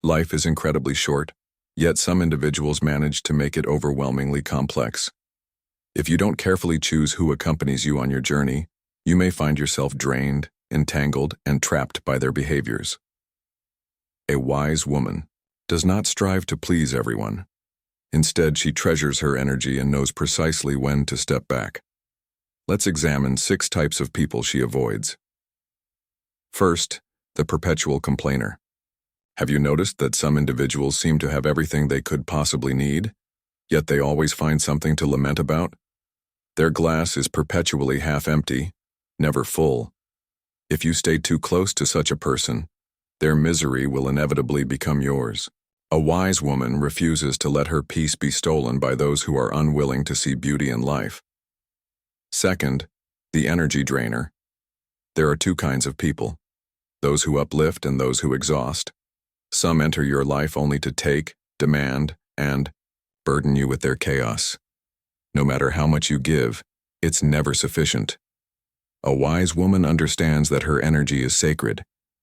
Life is incredibly short, yet some individuals manage to make it overwhelmingly complex. If you don't carefully choose who accompanies you on your journey, you may find yourself drained, entangled, and trapped by their behaviors. A wise woman does not strive to please everyone. Instead, she treasures her energy and knows precisely when to step back. Let's examine 6 types of people she avoids. First, the perpetual complainer. Have you noticed that some individuals seem to have everything they could possibly need, yet they always find something to lament about? Their glass is perpetually half empty, never full. If you stay too close to such a person, their misery will inevitably become yours. A wise woman refuses to let her peace be stolen by those who are unwilling to see beauty in life. Second, the energy drainer. There are 2 kinds of people, those who uplift and those who exhaust. Some enter your life only to take, demand, and burden you with their chaos. No matter how much you give, it's never sufficient. A wise woman understands that her energy is sacred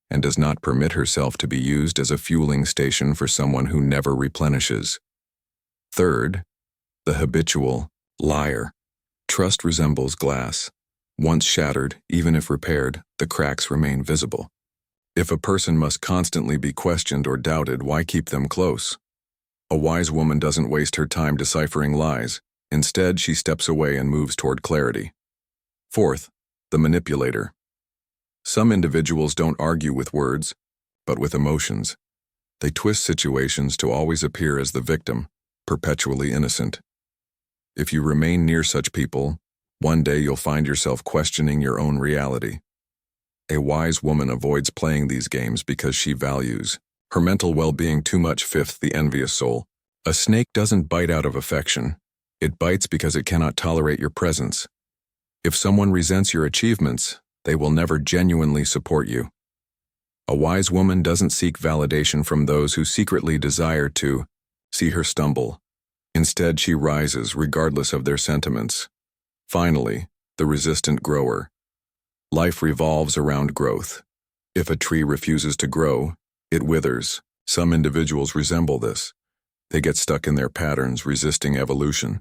and does not permit herself to be used as a fueling station for someone who never replenishes. Third, the habitual liar. Trust resembles glass. Once shattered, even if repaired, the cracks remain visible. If a person must constantly be questioned or doubted, why keep them close? A wise woman doesn't waste her time deciphering lies. Instead, she steps away and moves toward clarity. Fourth, the manipulator. Some individuals don't argue with words, but with emotions. They twist situations to always appear as the victim, perpetually innocent. If you remain near such people, one day you'll find yourself questioning your own reality. A wise woman avoids playing these games because she values her mental well-being too much. Fifth, the envious soul. A snake doesn't bite out of affection. It bites because it cannot tolerate your presence. If someone resents your achievements, they will never genuinely support you. A wise woman doesn't seek validation from those who secretly desire to see her stumble. Instead, she rises regardless of their sentiments. Finally, the resistant grower. Life revolves around growth. If a tree refuses to grow, it withers. Some individuals resemble this. They get stuck in their patterns, resisting evolution.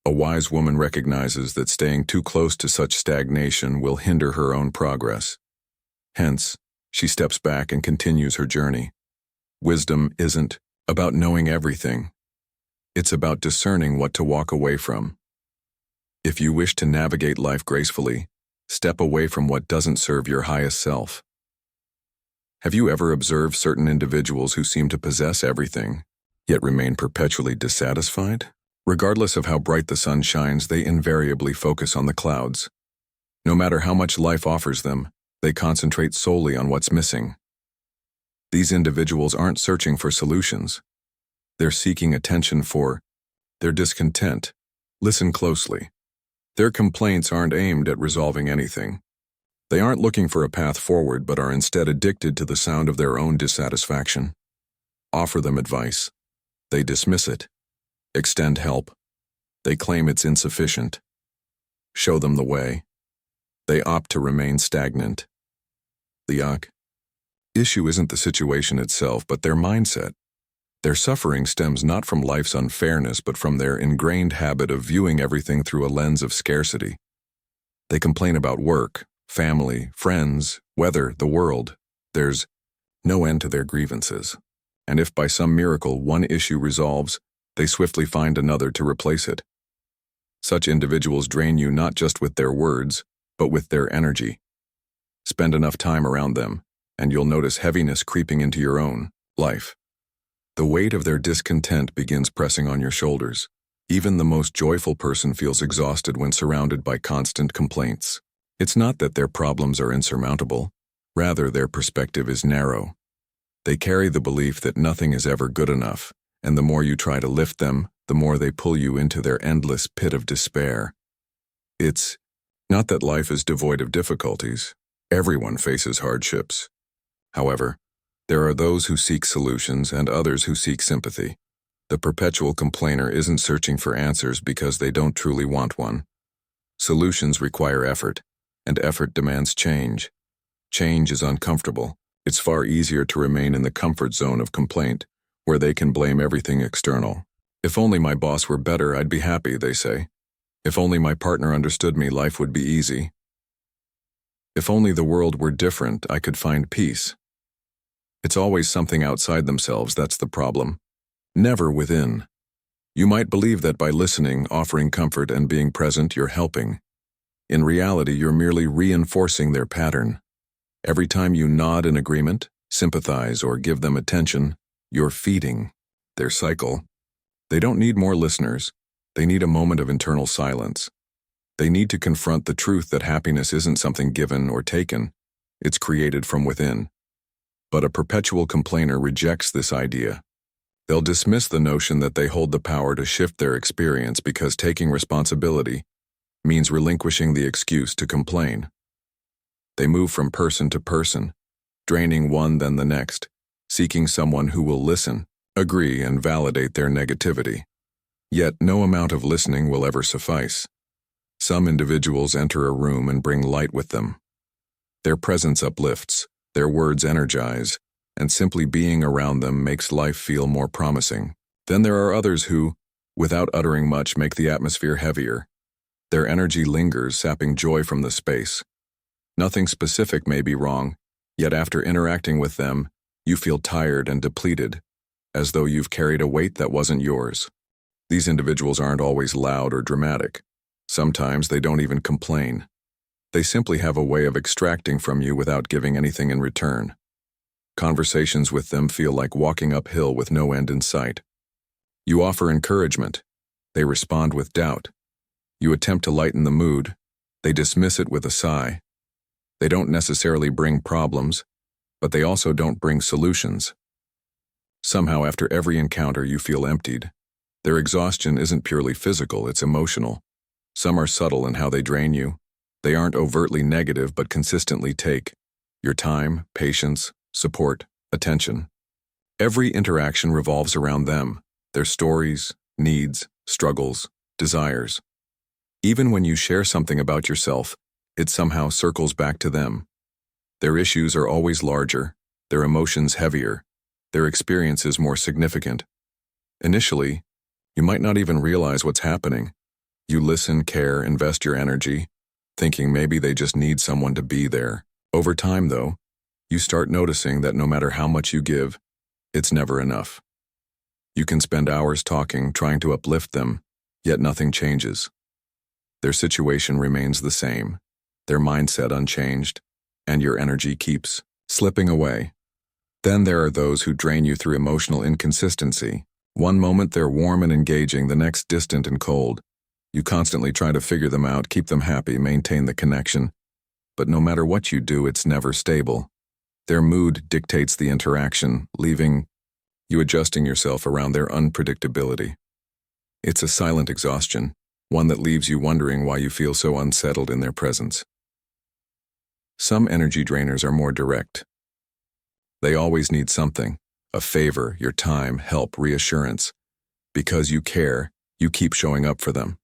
A wise woman recognizes that staying too close to such stagnation will hinder her own progress. Hence, she steps back and continues her journey. Wisdom isn't about knowing everything. It's about discerning what to walk away from. If you wish to navigate life gracefully, step away from what doesn't serve your highest self. Have you ever observed certain individuals who seem to possess everything, yet remain perpetually dissatisfied? Regardless of how bright the sun shines, they invariably focus on the clouds. No matter how much life offers them, they concentrate solely on what's missing. These individuals aren't searching for solutions. They're seeking attention for their discontent. Listen closely. Their complaints aren't aimed at resolving anything. They aren't looking for a path forward, but are instead addicted to the sound of their own dissatisfaction. Offer them advice. They dismiss it. Extend help. They claim it's insufficient. Show them the way. They opt to remain stagnant. The issue isn't the situation itself, but their mindset. Their suffering stems not from life's unfairness, but from their ingrained habit of viewing everything through a lens of scarcity. They complain about work, family, friends, weather, the world. There's no end to their grievances. And if by some miracle one issue resolves, they swiftly find another to replace it. Such individuals drain you not just with their words, but with their energy. Spend enough time around them, and you'll notice heaviness creeping into your own life. The weight of their discontent begins pressing on your shoulders. Even the most joyful person feels exhausted when surrounded by constant complaints. It's not that their problems are insurmountable. Rather, their perspective is narrow. They carry the belief that nothing is ever good enough, and the more you try to lift them, the more they pull you into their endless pit of despair. It's not that life is devoid of difficulties. Everyone faces hardships. However, there are those who seek solutions and others who seek sympathy. The perpetual complainer isn't searching for answers because they don't truly want one. Solutions require effort, and effort demands change. Change is uncomfortable, It's far easier to remain in the comfort zone of complaint, where they can blame everything external. If only my boss were better, I'd be happy, they say. If only my partner understood me, life would be easy. If only the world were different, I could find peace. It's always something outside themselves that's the problem, never within. You might believe that by listening, offering comfort, and being present, you're helping. In reality, you're merely reinforcing their pattern. Every time you nod in agreement, sympathize, or give them attention, you're feeding their cycle. They don't need more listeners. They need a moment of internal silence. They need to confront the truth that happiness isn't something given or taken. It's created from within. But a perpetual complainer rejects this idea. They'll dismiss the notion that they hold the power to shift their experience because taking responsibility means relinquishing the excuse to complain. They move from person to person, draining one then the next, seeking someone who will listen, agree, and validate their negativity. Yet no amount of listening will ever suffice. Some individuals enter a room and bring light with them. Their presence uplifts, their words energize, and simply being around them makes life feel more promising. Then there are others who, without uttering much, make the atmosphere heavier. Their energy lingers, sapping joy from the space. Nothing specific may be wrong, yet after interacting with them, you feel tired and depleted, as though you've carried a weight that wasn't yours. These individuals aren't always loud or dramatic. Sometimes they don't even complain. They simply have a way of extracting from you without giving anything in return. Conversations with them feel like walking uphill with no end in sight. You offer encouragement. They respond with doubt. You attempt to lighten the mood. They dismiss it with a sigh. They don't necessarily bring problems, but they also don't bring solutions. Somehow, after every encounter, you feel emptied. Their exhaustion isn't purely physical, it's emotional. Some are subtle in how they drain you. They aren't overtly negative, but consistently take your time, patience, support, attention. Every interaction revolves around them, their stories, needs, struggles, desires. Even when you share something about yourself, it somehow circles back to them. Their issues are always larger, their emotions heavier, their experiences more significant. Initially, you might not even realize what's happening. You listen, care, invest your energy, thinking maybe they just need someone to be there. Over time, though, you start noticing that no matter how much you give, it's never enough. You can spend hours talking, trying to uplift them, yet nothing changes. Their situation remains the same, their mindset unchanged, and your energy keeps slipping away. Then there are those who drain you through emotional inconsistency. One moment they're warm and engaging, the next distant and cold. You constantly try to figure them out, keep them happy, maintain the connection. But no matter what you do, it's never stable. Their mood dictates the interaction, leaving you adjusting yourself around their unpredictability. It's a silent exhaustion, one that leaves you wondering why you feel so unsettled in their presence. Some energy drainers are more direct. They always need something, a favor, your time, help, reassurance. Because you care, you keep showing up for them.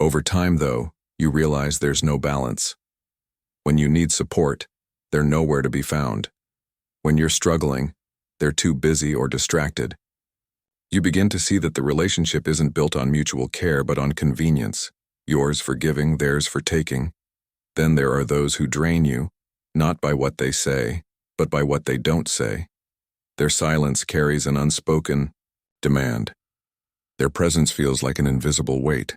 Over time, though, you realize there's no balance. When you need support, they're nowhere to be found. When you're struggling, they're too busy or distracted. You begin to see that the relationship isn't built on mutual care but on convenience, yours for giving, theirs for taking. Then there are those who drain you, not by what they say, but by what they don't say. Their silence carries an unspoken demand. Their presence feels like an invisible weight.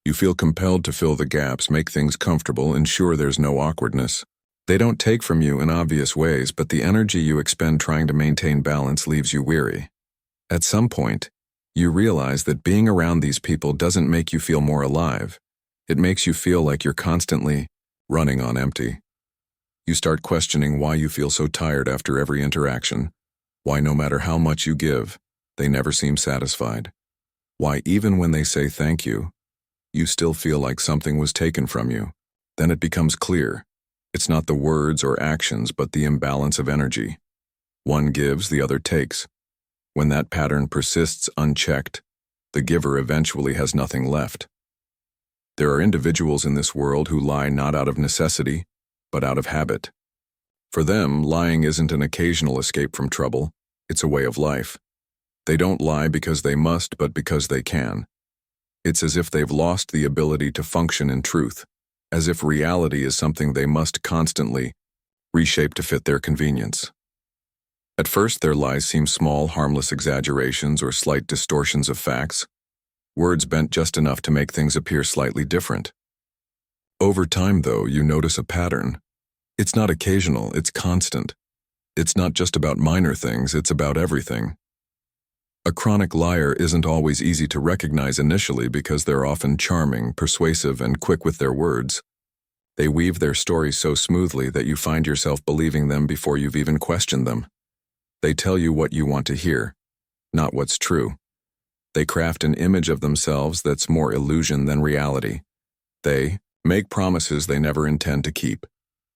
You feel compelled to fill the gaps, make things comfortable, ensure there's no awkwardness. They don't take from you in obvious ways, but the energy you expend trying to maintain balance leaves you weary. At some point, you realize that being around these people doesn't make you feel more alive. It makes you feel like you're constantly running on empty. You start questioning why you feel so tired after every interaction, why no matter how much you give, they never seem satisfied, why even when they say thank you, you still feel like something was taken from you. Then it becomes clear. It's not the words or actions, but the imbalance of energy. One gives, the other takes. When that pattern persists unchecked, the giver eventually has nothing left. There are individuals in this world who lie not out of necessity, but out of habit. For them, lying isn't an occasional escape from trouble, it's a way of life. They don't lie because they must, but because they can. It's as if they've lost the ability to function in truth, as if reality is something they must constantly reshape to fit their convenience. At first, their lies seem small, harmless exaggerations or slight distortions of facts, words bent just enough to make things appear slightly different. Over time, though, you notice a pattern. It's not occasional, it's constant. It's not just about minor things, it's about everything. A chronic liar isn't always easy to recognize initially because they're often charming, persuasive, and quick with their words. They weave their stories so smoothly that you find yourself believing them before you've even questioned them. They tell you what you want to hear, not what's true. They craft an image of themselves that's more illusion than reality. They make promises they never intend to keep,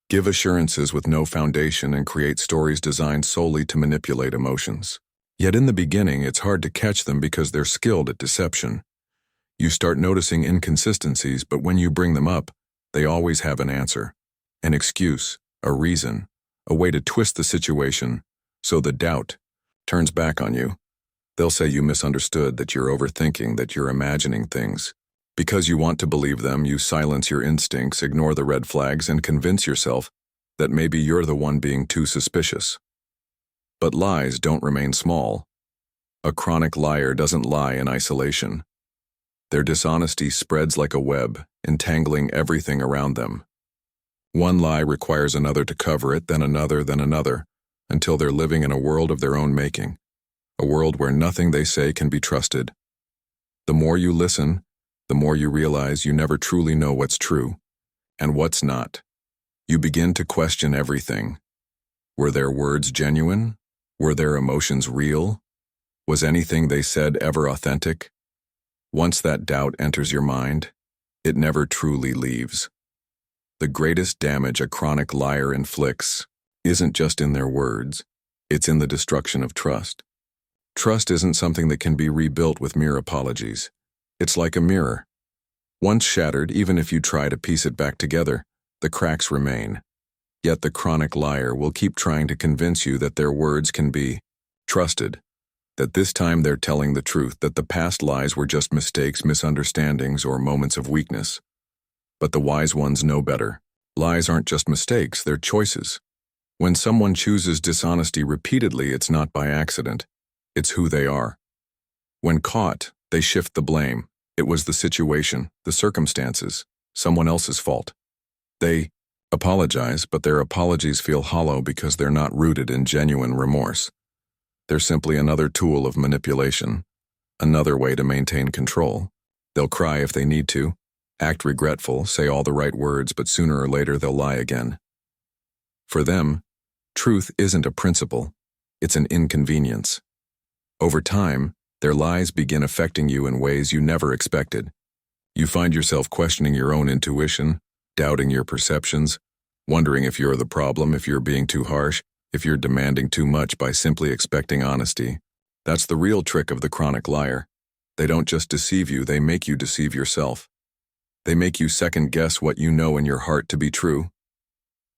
give assurances with no foundation, and create stories designed solely to manipulate emotions. Yet in the beginning, it's hard to catch them because they're skilled at deception. You start noticing inconsistencies, but when you bring them up, they always have an answer, an excuse, a reason, a way to twist the situation so the doubt turns back on you. They'll say you misunderstood, that you're overthinking, that you're imagining things. Because you want to believe them, you silence your instincts, ignore the red flags, and convince yourself that maybe you're the one being too suspicious. But lies don't remain small. A chronic liar doesn't lie in isolation. Their dishonesty spreads like a web, entangling everything around them. One lie requires another to cover it, then another, until they're living in a world of their own making, a world where nothing they say can be trusted. The more you listen, the more you realize you never truly know what's true and what's not. You begin to question everything. Were their words genuine? Were their emotions real? Was anything they said ever authentic? Once that doubt enters your mind, it never truly leaves. The greatest damage a chronic liar inflicts isn't just in their words, it's in the destruction of trust. Trust isn't something that can be rebuilt with mere apologies. It's like a mirror. Once shattered, even if you try to piece it back together, the cracks remain. Yet the chronic liar will keep trying to convince you that their words can be trusted, that this time they're telling the truth, that the past lies were just mistakes, misunderstandings, or moments of weakness. But the wise ones know better. Lies aren't just mistakes, they're choices. When someone chooses dishonesty repeatedly, it's not by accident. It's who they are. When caught, they shift the blame. It was the situation, the circumstances, someone else's fault. They apologize, but their apologies feel hollow because they're not rooted in genuine remorse. They're simply another tool of manipulation, another way to maintain control. They'll cry if they need to, act regretful, say all the right words, but sooner or later they'll lie again. For them, truth isn't a principle, it's an inconvenience. Over time, their lies begin affecting you in ways you never expected. You find yourself questioning your own intuition, doubting your perceptions, wondering if you're the problem, if you're being too harsh, if you're demanding too much by simply expecting honesty. That's the real trick of the chronic liar. They don't just deceive you, they make you deceive yourself. They make you second-guess what you know in your heart to be true.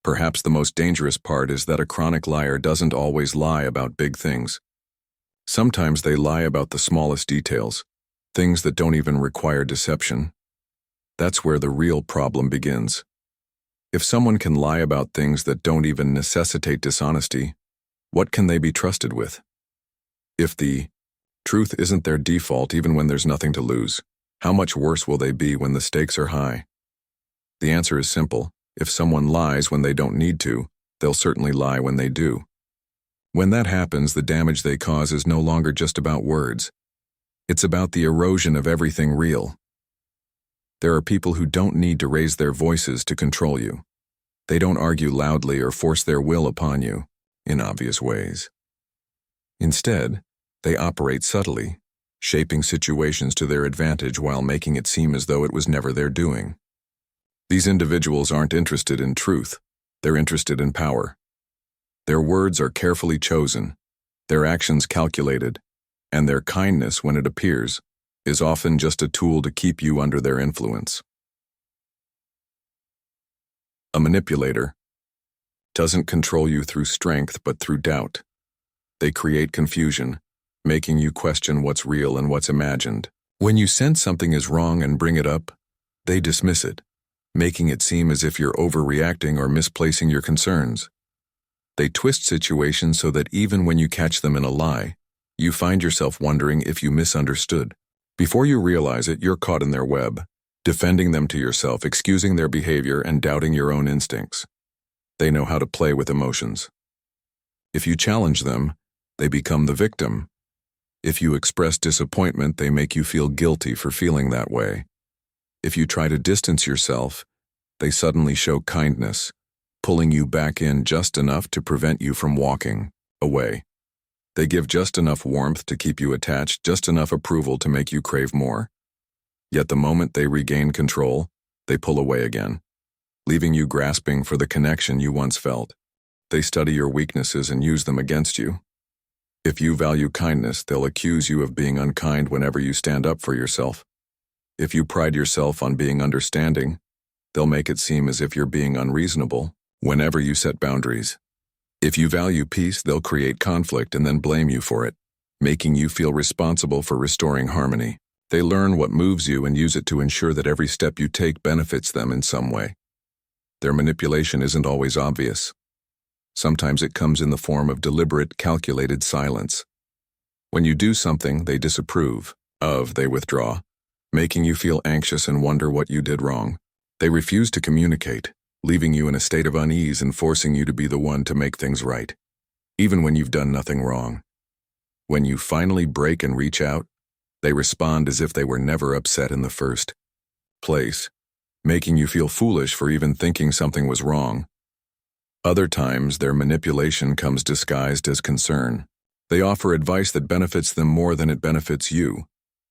Perhaps the most dangerous part is that a chronic liar doesn't always lie about big things. Sometimes they lie about the smallest details, things that don't even require deception. That's where the real problem begins. If someone can lie about things that don't even necessitate dishonesty, what can they be trusted with? If the truth isn't their default even when there's nothing to lose, how much worse will they be when the stakes are high? The answer is simple. If someone lies when they don't need to, they'll certainly lie when they do. When that happens, the damage they cause is no longer just about words. It's about the erosion of everything real. There are people who don't need to raise their voices to control you. They don't argue loudly or force their will upon you in obvious ways. Instead, they operate subtly, shaping situations to their advantage while making it seem as though it was never their doing. These individuals aren't interested in truth, they're interested in power. Their words are carefully chosen, their actions calculated, and their kindness, when it appears, is often just a tool to keep you under their influence. A manipulator. doesn't control you through strength but through doubt. They create confusion, making you question what's real and what's imagined. When you sense something is wrong and bring it up, they dismiss it, making it seem as if you're overreacting or misplacing your concerns. They twist situations so that even when you catch them in a lie, you find yourself wondering if you misunderstood. Before you realize it, you're caught in their web, defending them to yourself, excusing their behavior, and doubting your own instincts. They know how to play with emotions. If you challenge them, they become the victim. If you express disappointment, they make you feel guilty for feeling that way. If you try to distance yourself, they suddenly show kindness, pulling you back in just enough to prevent you from walking away. They give just enough warmth to keep you attached, just enough approval to make you crave more. Yet the moment they regain control, they pull away again, leaving you grasping for the connection you once felt. They study your weaknesses and use them against you. If you value kindness, they'll accuse you of being unkind whenever you stand up for yourself. If you pride yourself on being understanding, they'll make it seem as if you're being unreasonable whenever you set boundaries. If you value peace, they'll create conflict and then blame you for it, making you feel responsible for restoring harmony. They learn what moves you and use it to ensure that every step you take benefits them in some way. Their manipulation isn't always obvious. Sometimes it comes in the form of deliberate, calculated silence. When you do something they disapprove of, they withdraw, making you feel anxious and wonder what you did wrong. They refuse to communicate, leaving you in a state of unease and forcing you to be the one to make things right, even when you've done nothing wrong. When you finally break and reach out, they respond as if they were never upset in the first place, making you feel foolish for even thinking something was wrong. Other times, their manipulation comes disguised as concern. They offer advice that benefits them more than it benefits you.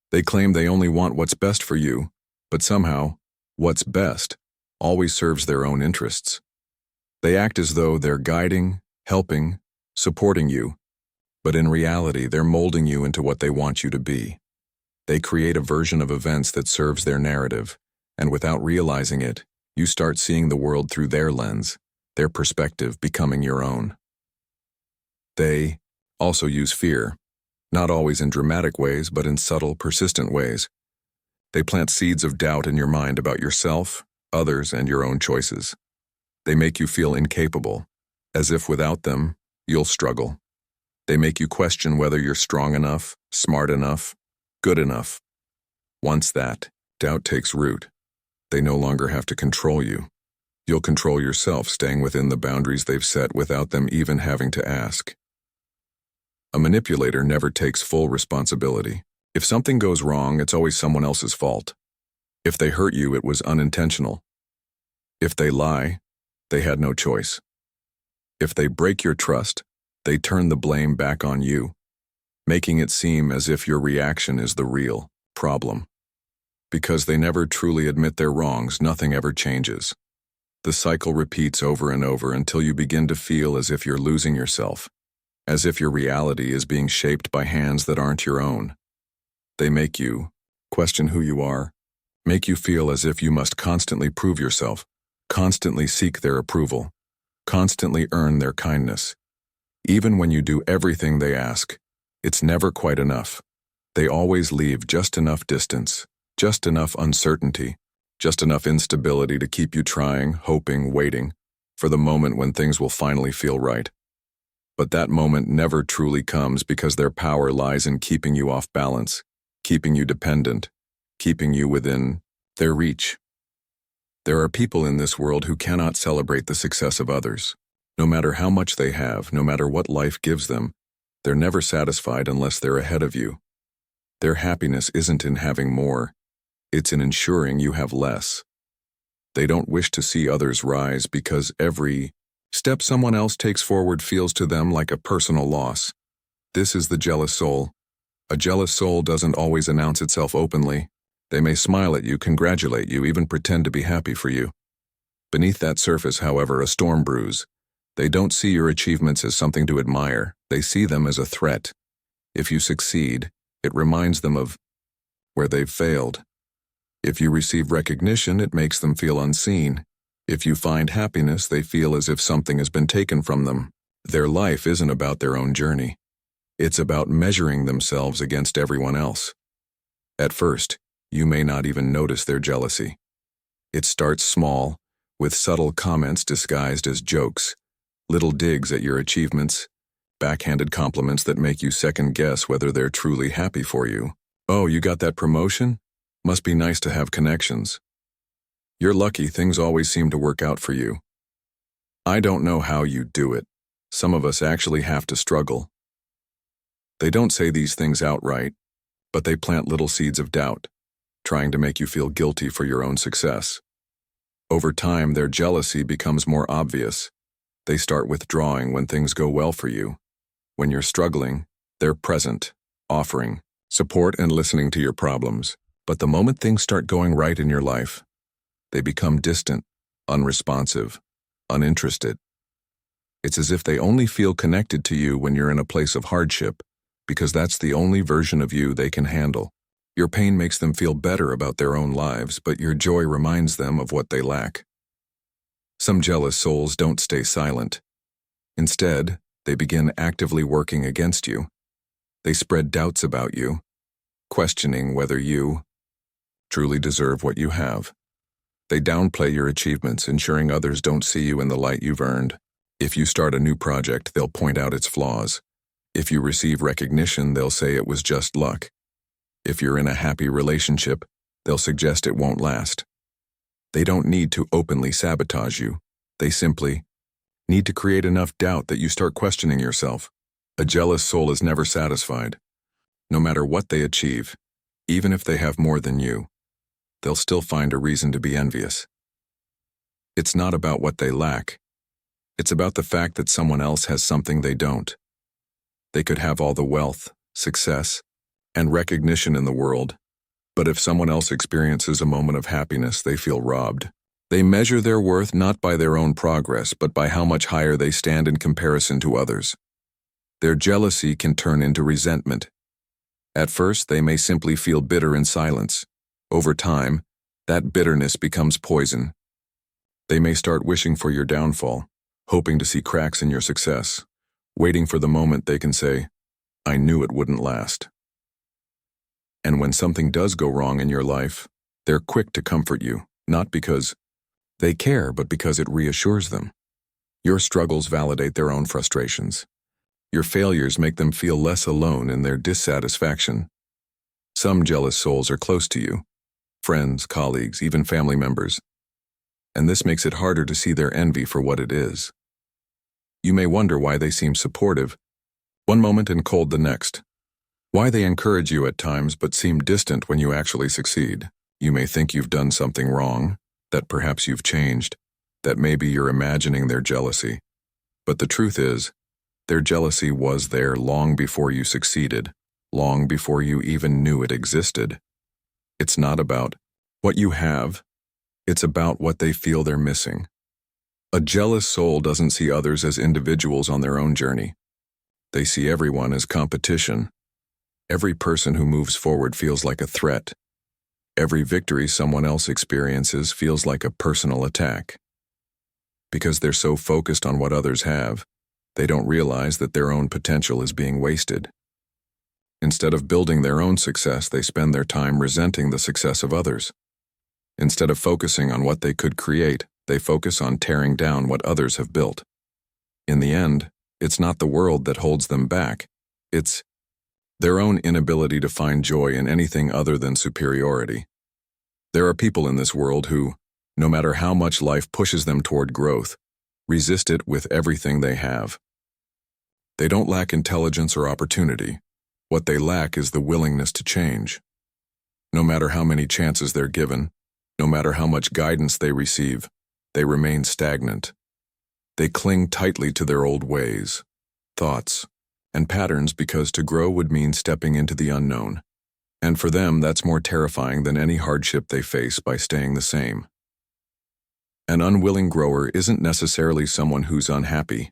They claim they only want what's best for you, but somehow, what's best always serves their own interests. They act as though they're guiding, helping, supporting you, but in reality, they're molding you into what they want you to be. They create a version of events that serves their narrative, and without realizing it, you start seeing the world through their lens, their perspective becoming your own. They also use fear, not always in dramatic ways, but in subtle, persistent ways. They plant seeds of doubt in your mind about yourself, others, and your own choices. They make you feel incapable, as if without them, you'll struggle. They make you question whether you're strong enough, smart enough, good enough. Once that doubt takes root, they no longer have to control you. You'll control yourself, staying within the boundaries they've set without them even having to ask. A manipulator never takes full responsibility. If something goes wrong, it's always someone else's fault. If they hurt you, it was unintentional. If they lie, they had no choice. If they break your trust, they turn the blame back on you, making it seem as if your reaction is the real problem. Because they never truly admit their wrongs, nothing ever changes. The cycle repeats over and over until you begin to feel as if you're losing yourself, as if your reality is being shaped by hands that aren't your own. They make you question who you are, make you feel as if you must constantly prove yourself, constantly seek their approval, constantly earn their kindness. Even when you do everything they ask, it's never quite enough. They always leave just enough distance, just enough uncertainty, just enough instability to keep you trying, hoping, waiting for the moment when things will finally feel right. But that moment never truly comes because their power lies in keeping you off balance, keeping you dependent, keeping you within their reach. There are people in this world who cannot celebrate the success of others. No matter how much they have, no matter what life gives them, they're never satisfied unless they're ahead of you. Their happiness isn't in having more, it's in ensuring you have less. They don't wish to see others rise because every step someone else takes forward feels to them like a personal loss. This is the jealous soul. A jealous soul doesn't always announce itself openly. They may smile at you, congratulate you, even pretend to be happy for you. Beneath that surface, however, a storm brews. They don't see your achievements as something to admire. They see them as a threat. If you succeed, it reminds them of where they've failed. If you receive recognition, it makes them feel unseen. If you find happiness, they feel as if something has been taken from them. Their life isn't about their own journey. It's about measuring themselves against everyone else. At first, you may not even notice their jealousy. It starts small, with subtle comments disguised as jokes, little digs at your achievements, backhanded compliments that make you second-guess whether they're truly happy for you. Oh, you got that promotion? Must be nice to have connections. You're lucky, things always seem to work out for you. I don't know how you do it. Some of us actually have to struggle. They don't say these things outright, but they plant little seeds of doubt, trying to make you feel guilty for your own success. Over time, their jealousy becomes more obvious. They start withdrawing when things go well for you. When you're struggling, they're present, offering support and listening to your problems. But the moment things start going right in your life, they become distant, unresponsive, uninterested. It's as if they only feel connected to you when you're in a place of hardship, because that's the only version of you they can handle. Your pain makes them feel better about their own lives, but your joy reminds them of what they lack. Some jealous souls don't stay silent. Instead, they begin actively working against you. They spread doubts about you, questioning whether you truly deserve what you have. They downplay your achievements, ensuring others don't see you in the light you've earned. If you start a new project, they'll point out its flaws. If you receive recognition, they'll say it was just luck. If you're in a happy relationship, they'll suggest it won't last. They don't need to openly sabotage you. They simply need to create enough doubt that you start questioning yourself. A jealous soul is never satisfied. No matter what they achieve, even if they have more than you, they'll still find a reason to be envious. It's not about what they lack. It's about the fact that someone else has something they don't. They could have all the wealth, success, and recognition in the world, but if someone else experiences a moment of happiness, they feel robbed. They measure their worth not by their own progress, but by how much higher they stand in comparison to others. Their jealousy can turn into resentment. At first, they may simply feel bitter in silence. Over time, that bitterness becomes poison. They may start wishing for your downfall, hoping to see cracks in your success, waiting for the moment they can say, "I knew it wouldn't last." And when something does go wrong in your life, they're quick to comfort you, not because they care, but because it reassures them. Your struggles validate their own frustrations. Your failures make them feel less alone in their dissatisfaction. Some jealous souls are close to you, friends, colleagues, even family members, and this makes it harder to see their envy for what it is. You may wonder why they seem supportive one moment and cold the next. Why they encourage you at times but seem distant when you actually succeed. You may think you've done something wrong, that perhaps you've changed, that maybe you're imagining their jealousy. But the truth is, their jealousy was there long before you succeeded, long before you even knew it existed. It's not about what you have, it's about what they feel they're missing. A jealous soul doesn't see others as individuals on their own journey. They see everyone as competition. Every person who moves forward feels like a threat. Every victory someone else experiences feels like a personal attack. Because they're so focused on what others have, they don't realize that their own potential is being wasted. Instead of building their own success, they spend their time resenting the success of others. Instead of focusing on what they could create, they focus on tearing down what others have built. In the end, it's not the world that holds them back. It's their own inability to find joy in anything other than superiority. There are people in this world who, no matter how much life pushes them toward growth, resist it with everything they have. They don't lack intelligence or opportunity. What they lack is the willingness to change. No matter how many chances they're given, no matter how much guidance they receive, they remain stagnant. They cling tightly to their old ways, thoughts, and patterns because to grow would mean stepping into the unknown. And for them, that's more terrifying than any hardship they face by staying the same. An unwilling grower isn't necessarily someone who's unhappy.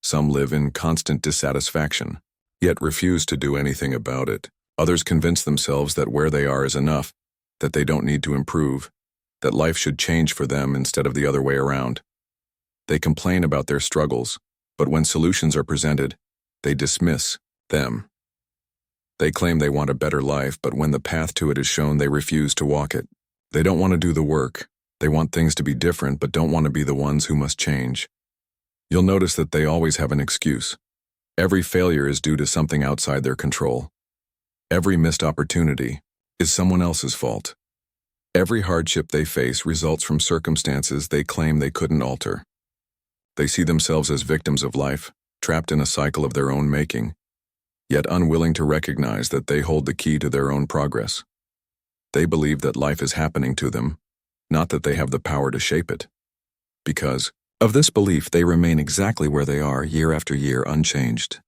Some live in constant dissatisfaction, yet refuse to do anything about it. Others convince themselves that where they are is enough, that they don't need to improve, that life should change for them instead of the other way around. They complain about their struggles, but when solutions are presented, they dismiss them. They claim they want a better life, but when the path to it is shown, they refuse to walk it. They don't want to do the work. They want things to be different, but don't want to be the ones who must change. You'll notice that they always have an excuse. Every failure is due to something outside their control. Every missed opportunity is someone else's fault. Every hardship they face results from circumstances they claim they couldn't alter. They see themselves as victims of life, trapped in a cycle of their own making, yet unwilling to recognize that they hold the key to their own progress. They believe that life is happening to them, not that they have the power to shape it. Because of this belief, they remain exactly where they are year after year, unchanged.